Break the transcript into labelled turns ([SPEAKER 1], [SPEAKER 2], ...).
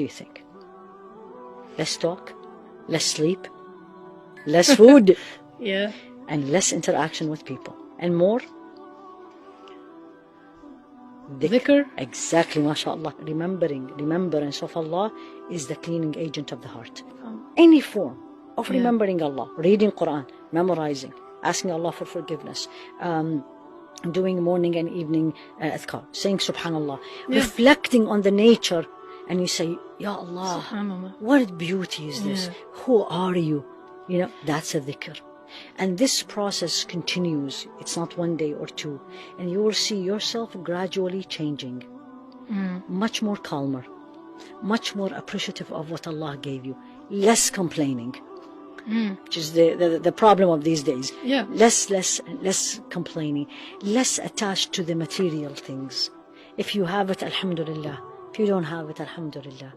[SPEAKER 1] do you think? Less talk, less sleep, less food,
[SPEAKER 2] Yeah.
[SPEAKER 1] and less interaction with people, and more
[SPEAKER 2] Dhikr.
[SPEAKER 1] Exactly, mashallah. Remembrance of Allah is the cleaning agent of the heart. Any form of remembering Allah, reading Quran, memorizing, asking Allah for forgiveness, doing morning and evening adhkar, saying subhanallah, reflecting on the nature, and you say, Ya Allah,
[SPEAKER 2] Subhanallah.
[SPEAKER 1] what beauty is this? Who are you? You know, that's a dhikr. And this process continues. It's not one day or two. And you will see yourself gradually changing. Much more calmer, much more appreciative of what Allah gave you, less complaining, which is the problem of these days.
[SPEAKER 2] Yeah.
[SPEAKER 1] Less complaining, less attached to the material things. If you have it, alhamdulillah. If you don't have it, alhamdulillah.